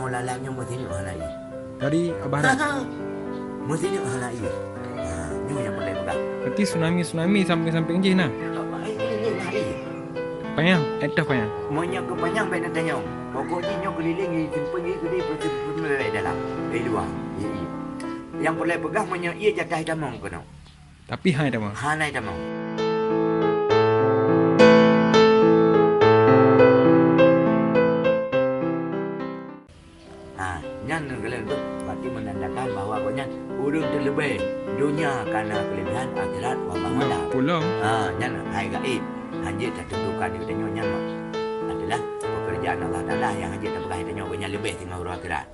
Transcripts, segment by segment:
lalanya mesti ni halai. Dari Abah Ram. Mesti ni halai. Ni yang boleh pegang. Berarti tsunami sampai-sampai je nah. Ini hari. Payang, edah payang. Monya ke panjang baik nak tanya. Pokoknya nyo keliling di simpen ni gede betul dalam. Di luar. Yang boleh pegang monya ia jatah damang kono. Tapi hai dah mah. Hanai damang. Nyan kalian tu berarti menandakan bahawa konyan urang terlebih dunia karena kelebihan akhirat wallahu a'lam. Pulang. Nyan hai gaib. Hanya tertentukan di tanya nyan adalah pekerjaan Allah Taala yang hanya tak berkait tanya konyan lebih tinggal urang akhirat.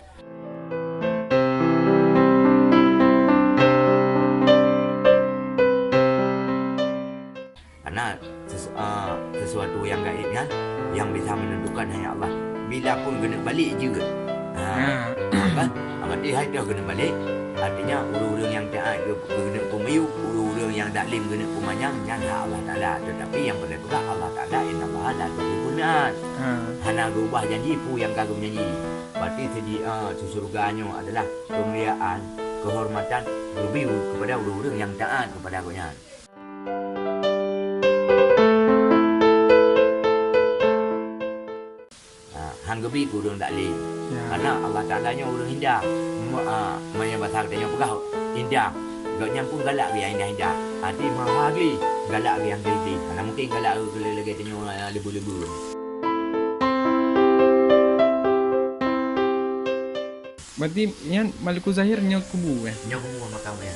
Karena sesuatu yang gaib kan yang bisa menentukan hanya Allah. Bila pun kena balik juga. Kan? Berarti hai dah kena balik. Artinya urang-urang yang taat kena pemeyuk, urang-urang yang taklim kena pemanyang yang Allah Taala. Tetapi yang boleh juga Allah Taala innallaha la yuhibbul mi'ad. Hana rubah janji pu yang kagum janji. Berarti sesurganya adalah kemuliaan, kehormatan lebih kepada urang-urang yang taat kepada Nya. Hang gebi urang taklim. Karena Allah Ta'ala nya urang indah. Maya bahasa katanya pegah indah. Gaknya pun galak dia indah-indah. Hati mahagi galak yang gede. Karena mungkin galak lagi tanya lebu-lebu. Berarti yang Malikul Zahir nya kubu Nya kubu makam ya.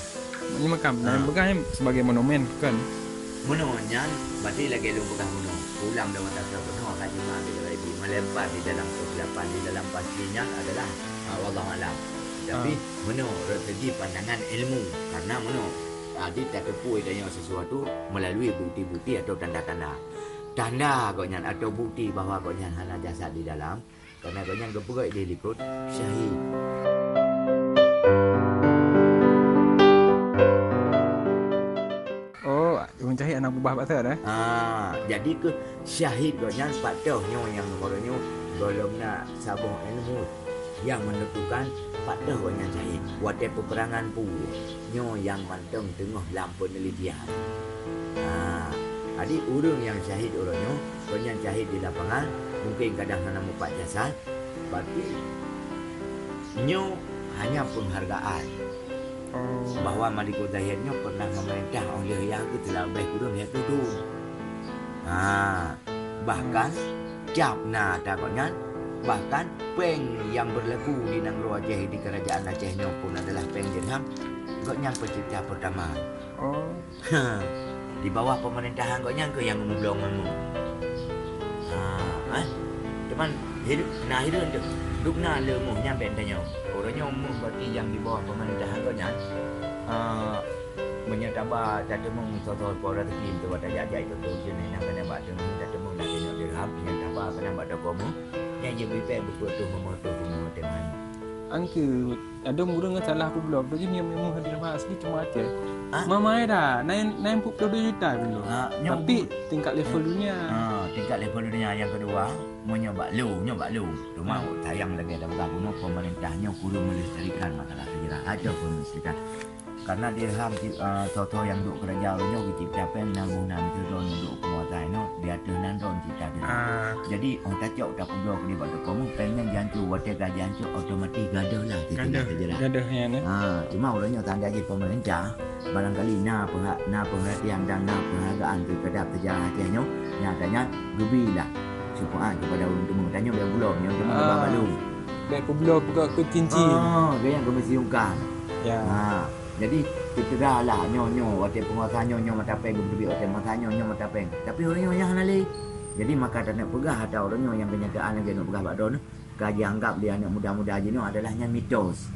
Nya makam. Dan begah sebagai monumen kan. Mononya berarti lagi lu pegah mono. Pulang dah mata kau penuh kat jemaah di lagi. Melempar di dalam kegelapan di dalam pastinya adalah wallahu alam. Tapi mono segi pandangan ilmu karena mono tadi tak kepui tanya sesuatu melalui bukti-bukti atau tanda-tanda. Tanda konyan atau bukti bahawa konyan hana jasad di dalam karena konyan kepegai diliput syahid. Mencari anak buah bakar dah. Jadi ke syahid konyan patahnya yang nomornya belum nak sabung ilmu yang menentukan patah konyan syahid. Wadah peperangan pu nyo yang manteng tengah lampu penelitian. Jadi urang yang syahid orangnya konyan syahid di lapangan mungkin kadang hana mupat jasad. Berarti nyo hanya penghargaan. Bahawa Malikul Zahirnya pernah memerintah oleh yang itu telah baik kurang yang itu. Bahkan capna takutnya bahkan peng yang berlaku di Nangro Aceh di kerajaan Acehnya pun adalah peng dirham goknya pencipta pertama. Di bawah pemerintahan goknya ke yang memblong mamu. Cuman hidup tu dukna lemuhnya bentanya. Orangnya umum berarti yang di bawah pemerintahan goknya menyatakan tak temung sosok pora tekim tu ada jajai tu je ni nak kena buat temung tak temung nak kena dirham yang taba kena buat dokomu yang je BP betul memoto teman. Angke ada murang salah aku blog tu ni memang hadir asli cuma Aceh. Mama dah naik 42 juta dulu. Tapi tingkat level dunia. Tingkat level dunia yang kedua menyoba lu. Cuma sayang lagi ada bergabung pemerintahnya kurang melestarikan masalah sejarah aja pun melestarikan. Karena dirham toto yang duk kerajaan nya kita pen nanggung nan tu don duk penguasai no dia tu nan don kita dia. Jadi orang tacok tak perlu di buat kamu pengen jancu wadah gajancu otomatis gadah lah kita sejarah. Gadah ya nah. Cuma orangnya tanda je pemerintah barangkali perhatian dan penghargaan terhadap sejarah Acehnya nyatanya gebilah supaya kepada orang tu tanya dia belum yang tu baru. Baik blog buka ke cincin. Dia yang kami siungkan. Ya. Jadi tertera lah nyo waktu penguasa nyo mata peng lebih waktu masa nyo mata peng. Tapi orang yang nalih. Jadi maka tak nak pegah atau orang yang kenyataan lagi nak pegah bakdon. Kaji anggap dia anak muda-muda je adalah hanya mitos.